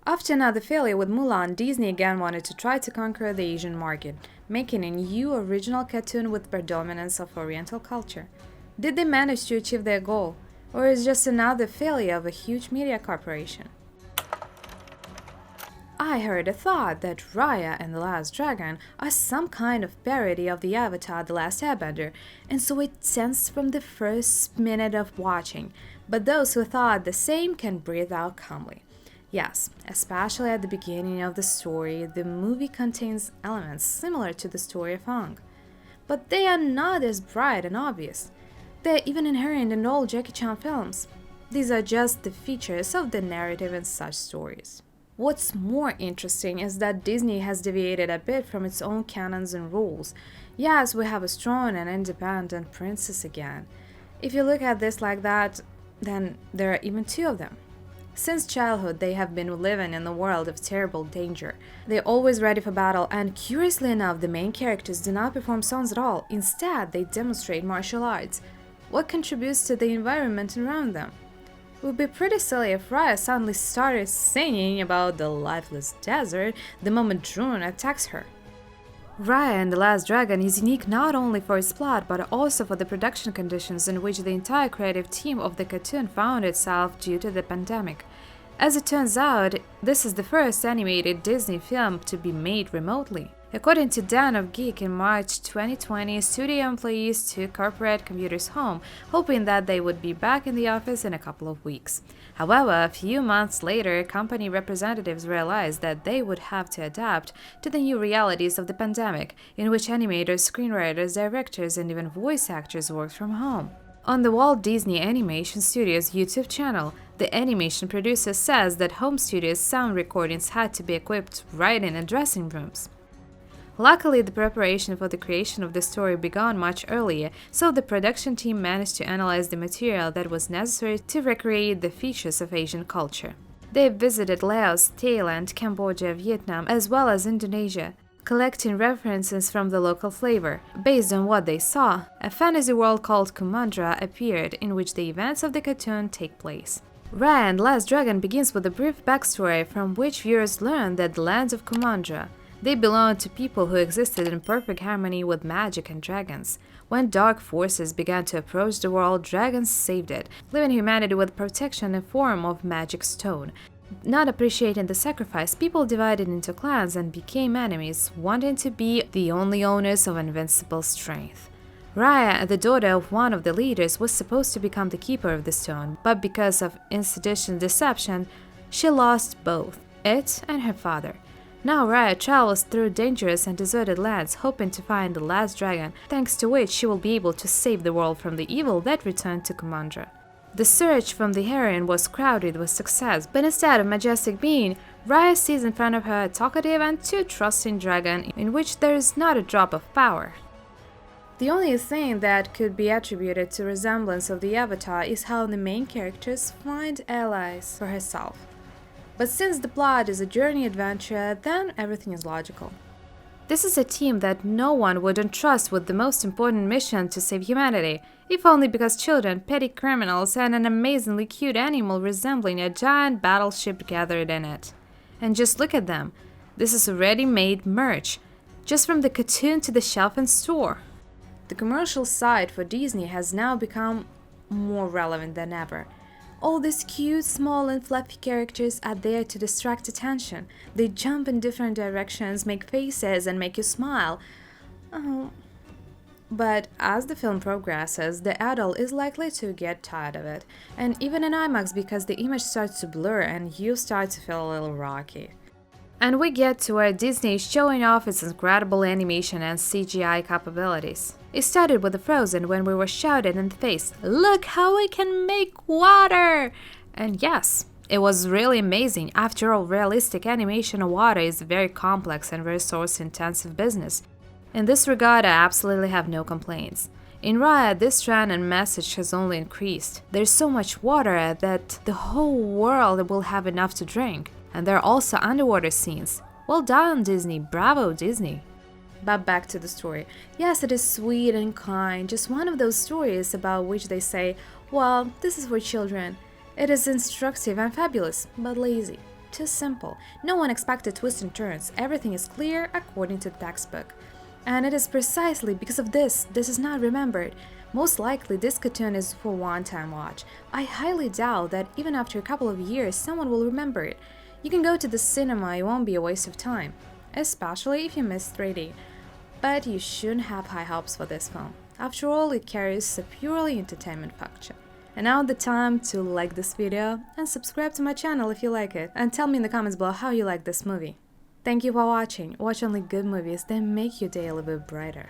After another failure with Mulan, Disney again wanted to try to conquer the Asian market, making a new original cartoon with predominance of Oriental culture. Did they manage to achieve their goal, or is it just another failure of a huge media corporation? I heard a thought that Raya and the Last Dragon are some kind of parody of the Avatar The Last Airbender, and so it sensed from the first minute of watching, but those who thought the same can breathe out calmly. Yes, especially at the beginning of the story, the movie contains elements similar to the story of Aang. But they are not as bright and obvious. They are even inherent in all Jackie Chan films. These are just the features of the narrative in such stories. What's more interesting is that Disney has deviated a bit from its own canons and rules. Yes, we have a strong and independent princess again. If you look at this like that, then there are even two of them. Since childhood, they have been living in a world of terrible danger. They're always ready for battle, and curiously enough, the main characters do not perform songs at all. Instead, they demonstrate martial arts. What contributes to the environment around them? It would be pretty silly if Raya suddenly started singing about the lifeless desert the moment Drone attacks her. Raya and the Last Dragon is unique not only for its plot but also for the production conditions in which the entire creative team of the cartoon found itself due to the pandemic. As it turns out, this is the first animated Disney film to be made remotely. According to Dan of Geek, in March 2020, studio employees took corporate computers home, hoping that they would be back in the office in a couple of weeks. However, a few months later, company representatives realized that they would have to adapt to the new realities of the pandemic, in which animators, screenwriters, directors, and even voice actors worked from home. On the Walt Disney Animation Studios YouTube channel, the animation producer says that home studios' sound recordings had to be equipped right in the dressing rooms. Luckily, the preparation for the creation of the story began much earlier, so the production team managed to analyze the material that was necessary to recreate the features of Asian culture. They visited Laos, Thailand, Cambodia, Vietnam, as well as Indonesia, collecting references from the local flavor. Based on what they saw, a fantasy world called Kumandra appeared, in which the events of the cartoon take place. Raya and Last Dragon begins with a brief backstory from which viewers learn that the lands of Kumandra they belonged to people who existed in perfect harmony with magic and dragons. When dark forces began to approach the world, dragons saved it, leaving humanity with protection in form of magic stone. Not appreciating the sacrifice, people divided into clans and became enemies, wanting to be the only owners of invincible strength. Raya, the daughter of one of the leaders, was supposed to become the keeper of the stone, but because of insufficient deception, she lost both it and her father. Now Raya travels through dangerous and deserted lands, hoping to find the last dragon, thanks to which she will be able to save the world from the evil that returned to Kumandra. The search from the heroine was crowded with success, but instead of majestic being, Raya sees in front of her a talkative and too trusting dragon in which there is not a drop of power. The only thing that could be attributed to resemblance of the Avatar is how the main characters find allies for herself. But since the plot is a journey adventure, then everything is logical. This is a team that no one would entrust with the most important mission to save humanity, if only because children, petty criminals, and an amazingly cute animal resembling a giant battleship gathered in it. And just look at them. This is ready-made merch, just from the cartoon to the shelf in store. The commercial side for Disney has now become more relevant than ever. All these cute, small and fluffy characters are there to distract attention. They jump in different directions, make faces, and make you smile. Oh. But as the film progresses, the adult is likely to get tired of it, and even in IMAX because the image starts to blur and you start to feel a little rocky. And we get to where Disney is showing off its incredible animation and CGI capabilities. It started with the Frozen when we were shouted in the face, "Look how we can make water!" And yes, it was really amazing. After all, realistic animation of water is a very complex and resource-intensive business. In this regard, I absolutely have no complaints. In Raya, this trend and message has only increased. There's so much water that the whole world will have enough to drink. And there are also underwater scenes. Well done, Disney. Bravo, Disney. But back to the story. Yes, it is sweet and kind, just one of those stories about which they say, well, this is for children. It is instructive and fabulous, but lazy. too simple. No one expected twists and turns. Everything is clear according to the textbook. And it is precisely because of this is not remembered. Most likely, this cartoon is for one-time watch. I highly doubt that even after a couple of years, someone will remember it. You can go to the cinema, it won't be a waste of time, especially if you miss 3D. But you shouldn't have high hopes for this film. After all, it carries a purely entertainment function. And now the time to like this video and subscribe to my channel if you like it, and tell me in the comments below how you like this movie. Thank you for watching. Watch only good movies that make your day a little bit brighter.